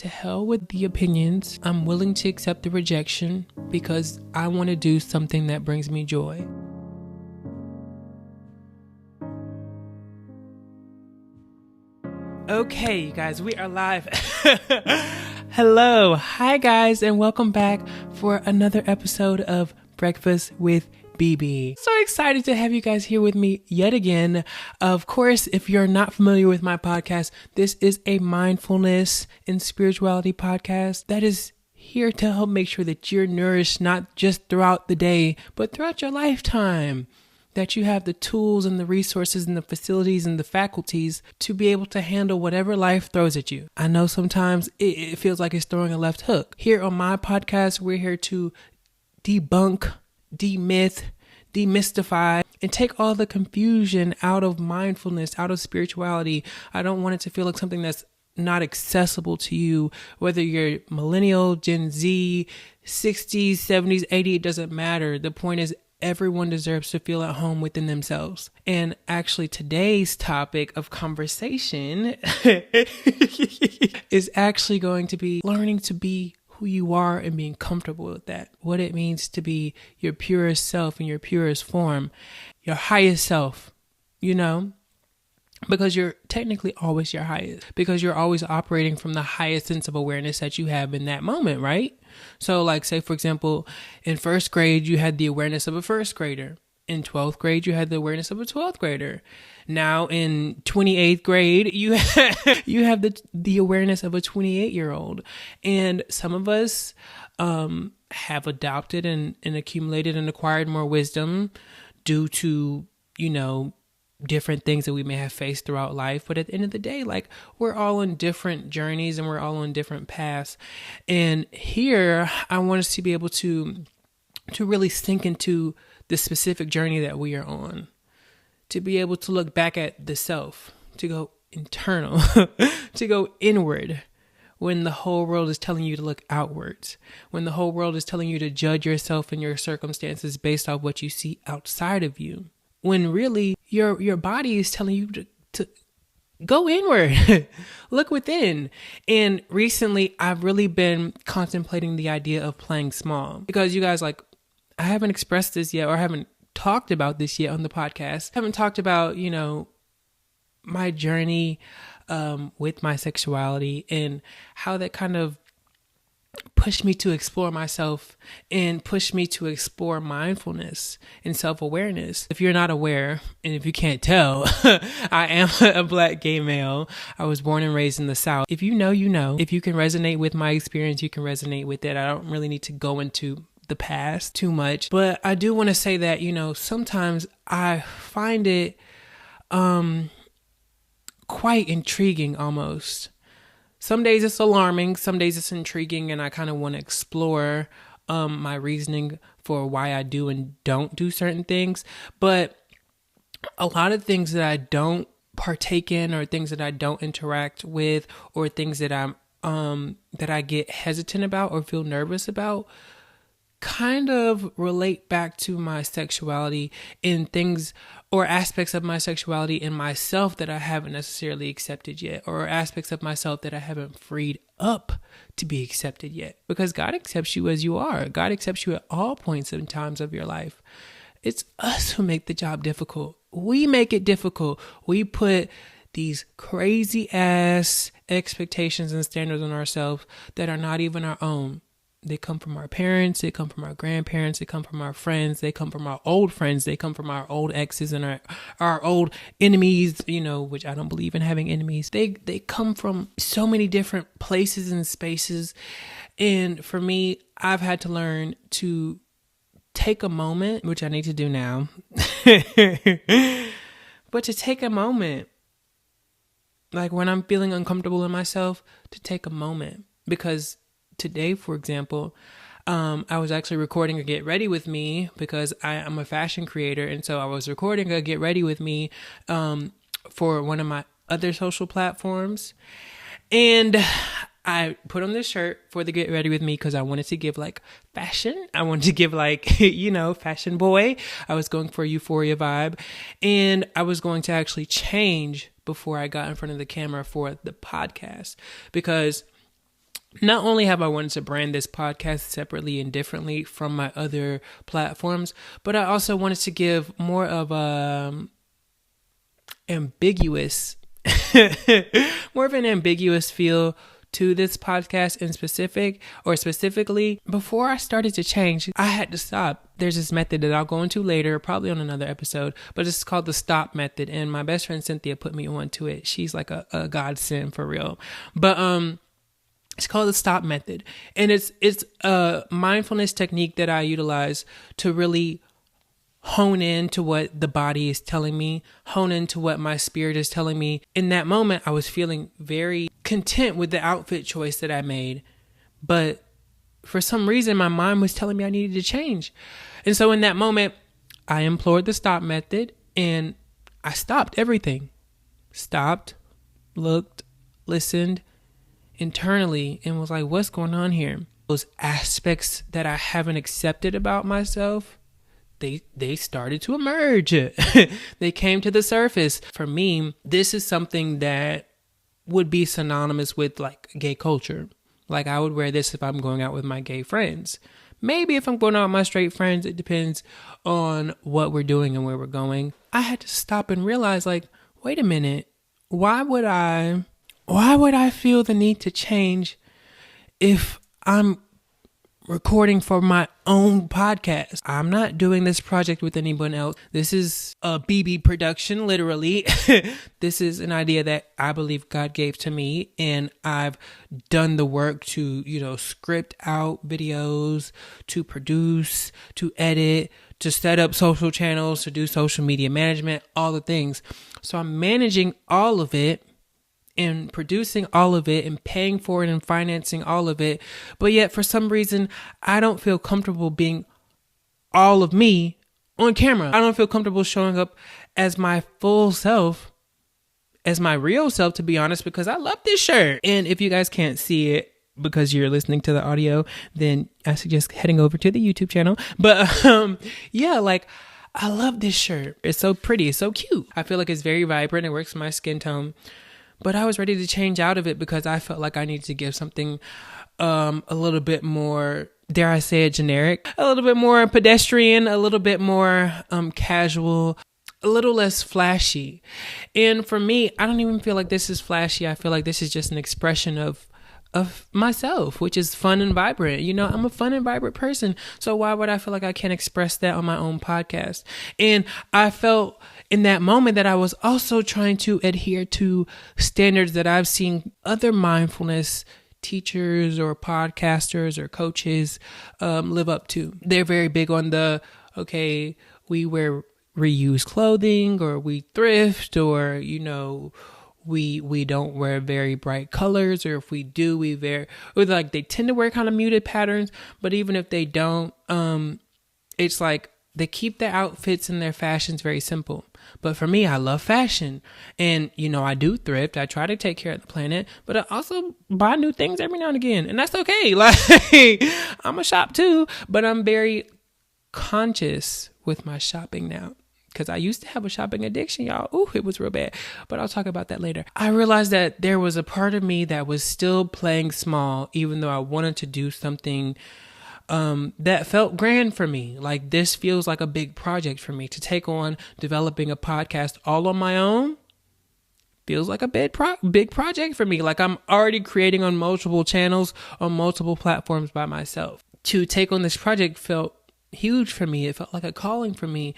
To hell with the opinions. I'm willing to accept the rejection because I want to do something that brings me joy. Okay, you guys, we are live. Hello. Hi, guys, and welcome back for another episode of Breakfast with BB. So excited to have you guys here with me yet again. Of course, if you're not familiar with my podcast, this is a mindfulness and spirituality podcast that is here to help make sure that you're nourished not just throughout the day, but throughout your lifetime. That you have the tools and the resources and the facilities and the faculties to be able to handle whatever life throws at you. I know sometimes it feels like it's throwing a left hook. Here on my podcast, we're here to debunk, demyth, demystify, and take all the confusion out of mindfulness, out of spirituality. I don't want it to feel like something that's not accessible to you, whether you're millennial, Gen Z, 60s, 70s, 80s, it doesn't matter. The point is everyone deserves to feel at home within themselves. And actually today's topic of conversation is actually going to be learning to be who you are and being comfortable with that. What it means to be your purest self in your purest form, your highest self, because you're technically always your highest, because you're always operating from the highest sense of awareness that you have in that moment, right? So like, say, for example, in first grade, you had the awareness of a first grader. In 12th grade, you had the awareness of a 12th grader. Now in 28th grade, you have the awareness of a 28-year-old. And some of us have adopted and accumulated and acquired more wisdom due to, different things that we may have faced throughout life. But at the end of the day, like, we're all on different journeys and we're all on different paths. And here I want us to be able to really sink into the specific journey that we are on, to be able to look back at the self, to go internal, to go inward when the whole world is telling you to look outwards, when the whole world is telling you to judge yourself and your circumstances based off what you see outside of you. When really your body is telling you to go inward, look within. And recently I've really been contemplating the idea of playing small, because you guys, like, I haven't expressed this yet, or I haven't talked about this yet on the podcast. I haven't talked about, my journey with my sexuality and how that kind of pushed me to explore myself and pushed me to explore mindfulness and self-awareness. If you're not aware, and if you can't tell, I am a Black gay male. I was born and raised in the South. If you know, you know. If you can resonate with my experience, you can resonate with it. I don't really need to go into the past too much, but I do want to say that, sometimes I find it quite intriguing almost. Some days it's alarming, some days it's intriguing, and I kind of want to explore my reasoning for why I do and don't do certain things. But a lot of things that I don't partake in, or things that I don't interact with, or things that that I get hesitant about or feel nervous about, kind of relate back to my sexuality in things or aspects of my sexuality in myself that I haven't necessarily accepted yet, or aspects of myself that I haven't freed up to be accepted yet. Because God accepts you as you are. God accepts you at all points and times of your life. It's us who make the job difficult. We make it difficult. We put these crazy ass expectations and standards on ourselves that are not even our own. They come from our parents, they come from our grandparents, they come from our friends, they come from our old friends, they come from our old exes and our old enemies, which I don't believe in having enemies. They come from so many different places and spaces. And for me, I've had to learn to take a moment, which I need to do now, but to take a moment, like when I'm feeling uncomfortable in myself, to take a moment. Because today, for example, I was actually recording a Get Ready With Me because I'm a fashion creator. And so I was recording a Get Ready With Me for one of my other social platforms. And I put on this shirt for the Get Ready With Me because I wanted to give like fashion. I wanted to give like, fashion boy. I was going for a euphoria vibe. And I was going to actually change before I got in front of the camera for the podcast, because Not only have I wanted to brand this podcast separately and differently from my other platforms, but I also wanted to give more of a ambiguous, more of an ambiguous feel to this podcast in specifically. Before I started to change, I had to stop. There's this method that I'll go into later, probably on another episode, but it's called the stop method. And my best friend Cynthia put me onto it. She's like a godsend for real. But, it's called the stop method. And it's a mindfulness technique that I utilize to really hone in to what the body is telling me, hone into what my spirit is telling me. In that moment, I was feeling very content with the outfit choice that I made. But for some reason, my mind was telling me I needed to change. And so in that moment, I employed the stop method and I stopped everything. Stopped, looked, listened internally, and was like, what's going on here? Those aspects that I haven't accepted about myself, they started to emerge. They came to the surface. For me, this is something that would be synonymous with like gay culture. Like I would wear this if I'm going out with my gay friends. Maybe if I'm going out with my straight friends, it depends on what we're doing and where we're going. I had to stop and realize, like, wait a minute, why would I feel the need to change if I'm recording for my own podcast? I'm not doing this project with anyone else. This is a BB production, literally. This is an idea that I believe God gave to me, and I've done the work to, script out videos, to produce, to edit, to set up social channels, to do social media management, all the things. So I'm managing all of it and producing all of it and paying for it and financing all of it. But yet for some reason, I don't feel comfortable being all of me on camera. I don't feel comfortable showing up as my full self, as my real self, to be honest, because I love this shirt. And if you guys can't see it because you're listening to the audio, then I suggest heading over to the YouTube channel. But I love this shirt. It's so pretty. It's so cute. I feel like it's very vibrant. It works with my skin tone. But I was ready to change out of it because I felt like I needed to give something a little bit more, dare I say it, generic, a little bit more pedestrian, a little bit more casual, a little less flashy. And for me, I don't even feel like this is flashy. I feel like this is just an expression of myself, which is fun and vibrant. I'm a fun and vibrant person. So why would I feel like I can't express that on my own podcast? And I felt in that moment that I was also trying to adhere to standards that I've seen other mindfulness teachers or podcasters or coaches live up to. They're very big on we wear reused clothing, or we thrift, or, we don't wear very bright colors, or if we do, they tend to wear kind of muted patterns. But even if they don't, it's like they keep their outfits and their fashions very simple. But for me, I love fashion, and I do thrift. I try to take care of the planet, but I also buy new things every now and again, and that's okay. Like I'm a shop too, but I'm very conscious with my shopping now. Because I used to have a shopping addiction, y'all. Ooh, it was real bad. But I'll talk about that later. I realized that there was a part of me that was still playing small, even though I wanted to do something that felt grand for me. Like, this feels like a big project for me. To take on developing a podcast all on my own feels like a big project for me. Like, I'm already creating on multiple channels, on multiple platforms by myself. To take on this project felt huge for me. It felt like a calling for me.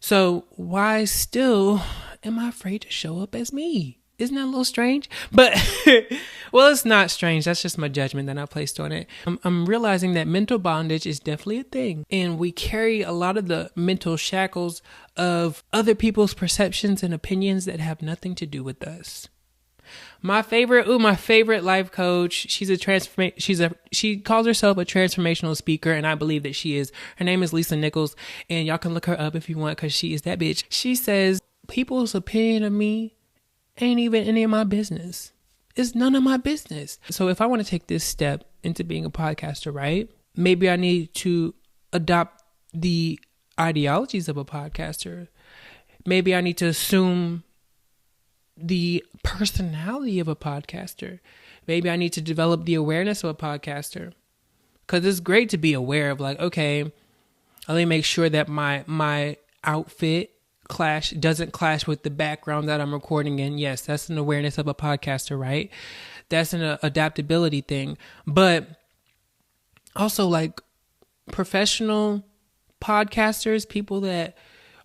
So why still am I afraid to show up as me? Isn't that a little strange? But, well, it's not strange. That's just my judgment that I placed on it. I'm realizing that mental bondage is definitely a thing. And we carry a lot of the mental shackles of other people's perceptions and opinions that have nothing to do with us. My favorite life coach. She calls herself a transformational speaker, and I believe that she is. Her name is Lisa Nichols, and y'all can look her up if you want, because she is that bitch. She says, people's opinion of me ain't even any of my business. It's none of my business. So if I want to take this step into being a podcaster, right? Maybe I need to adopt the ideologies of a podcaster. Maybe I need to assume the personality of a podcaster. Maybe I need to develop the awareness of a podcaster. Because it's great to be aware of like, okay, let me make sure that my outfit doesn't clash with the background that I'm recording in. Yes, that's an awareness of a podcaster, right? That's an adaptability thing. But also like professional podcasters, people that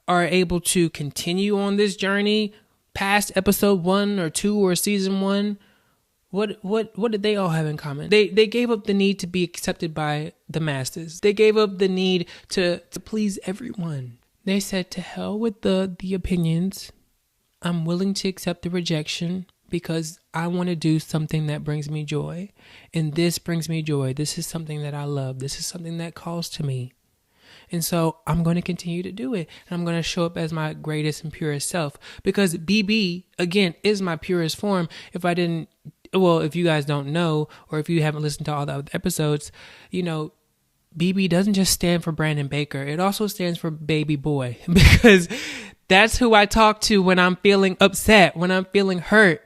are able to continue on this journey past episode 1 or 2 or season 1. What did they all have in common? They gave up the need to be accepted by the masses. They gave up the need to please everyone. They said, to hell with the opinions. I'm willing to accept the rejection because I want to do something that brings me joy. And this brings me joy. This is something that I love. This is something that calls to me. And so I'm going to continue to do it. And I'm going to show up as my greatest and purest self. Because BB, again, is my purest form. If you guys don't know, or if you haven't listened to all the other episodes, BB doesn't just stand for Brandon Baker. It also stands for baby boy, because that's who I talk to when I'm feeling upset, when I'm feeling hurt.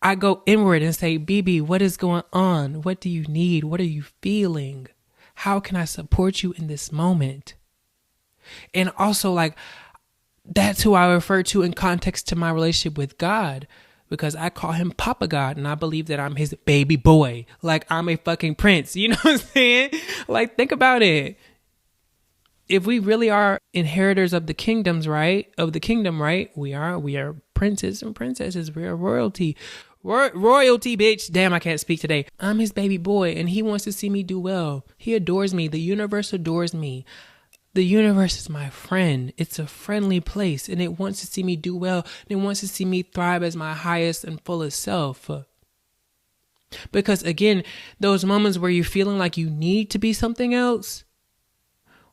I go inward and say, BB, what is going on? What do you need? What are you feeling? How can I support you in this moment? And also, like, that's who I refer to in context to my relationship with God, because I call him Papa God, and I believe that I'm his baby boy. Like, I'm a fucking prince. You know what I'm saying? Like, think about it. If we really are inheritors of the kingdoms, right? Of the kingdom, right? We are princes and princesses. We are royalty. Royalty, bitch. Damn, I can't speak today. I'm his baby boy, and he wants to see me do well. He adores me. The universe adores me. The universe is my friend. It's a friendly place, and it wants to see me do well. And it wants to see me thrive as my highest and fullest self. Because again, those moments where you're feeling like you need to be something else,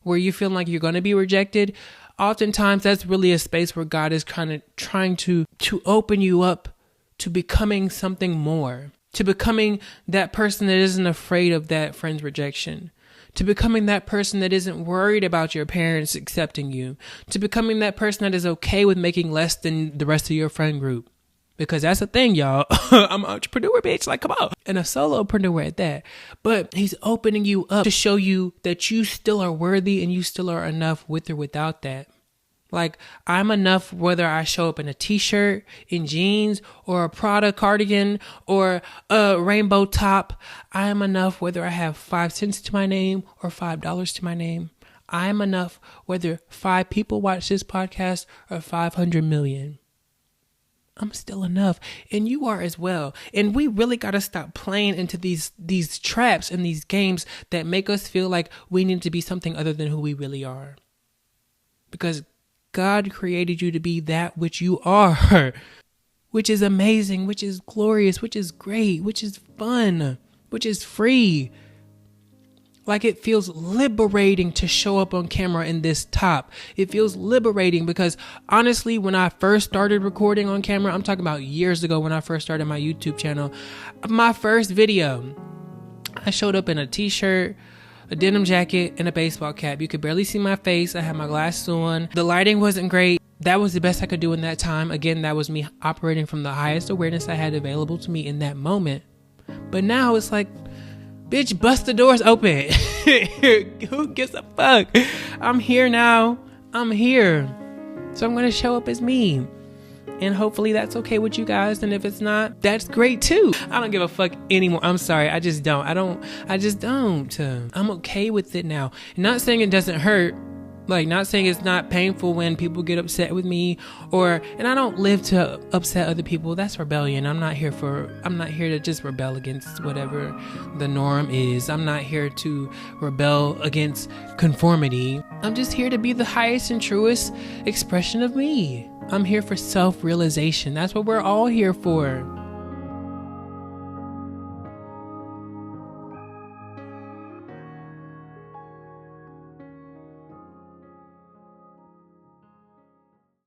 where you feel like you're going to be rejected, oftentimes that's really a space where God is kind of trying to open you up to becoming something more, to becoming that person that isn't afraid of that friend's rejection, to becoming that person that isn't worried about your parents accepting you, to becoming that person that is okay with making less than the rest of your friend group. Because that's the thing, y'all. I'm an entrepreneur, bitch. Like, come on. And a solopreneur at that. But he's opening you up to show you that you still are worthy and you still are enough with or without that. Like, I'm enough whether I show up in a t-shirt, in jeans, or a Prada cardigan, or a rainbow top. I am enough whether I have 5 cents to my name or $5 to my name. I am enough whether 5 people watch this podcast or 500 million. I'm still enough, and you are as well. And we really got to stop playing into these traps and these games that make us feel like we need to be something other than who we really are. Because God created you to be that which you are, which is amazing, which is glorious, which is great, which is fun, which is free. Like, it feels liberating to show up on camera in this top. It feels liberating because honestly, when I first started recording on camera, I'm talking about years ago when I first started my YouTube channel, my first video, I showed up in a t-shirt, a denim jacket, and a baseball cap. You could barely see my face. I had my glasses on. The lighting wasn't great. That was the best I could do in that time. Again, that was me operating from the highest awareness I had available to me in that moment. But now it's like, bitch, bust the doors open. Who gives a fuck? I'm here now. I'm here. So I'm going to show up as me. And hopefully that's okay with you guys. And if it's not, that's great too. I don't give a fuck anymore. I'm sorry. I just don't. I just don't. I'm okay with it now. Not saying it doesn't hurt. Like, not saying it's not painful when people get upset with me, and I don't live to upset other people. That's rebellion. I'm not here to just rebel against whatever the norm is. I'm not here to rebel against conformity. I'm just here to be the highest and truest expression of me. I'm here for self-realization. That's what we're all here for.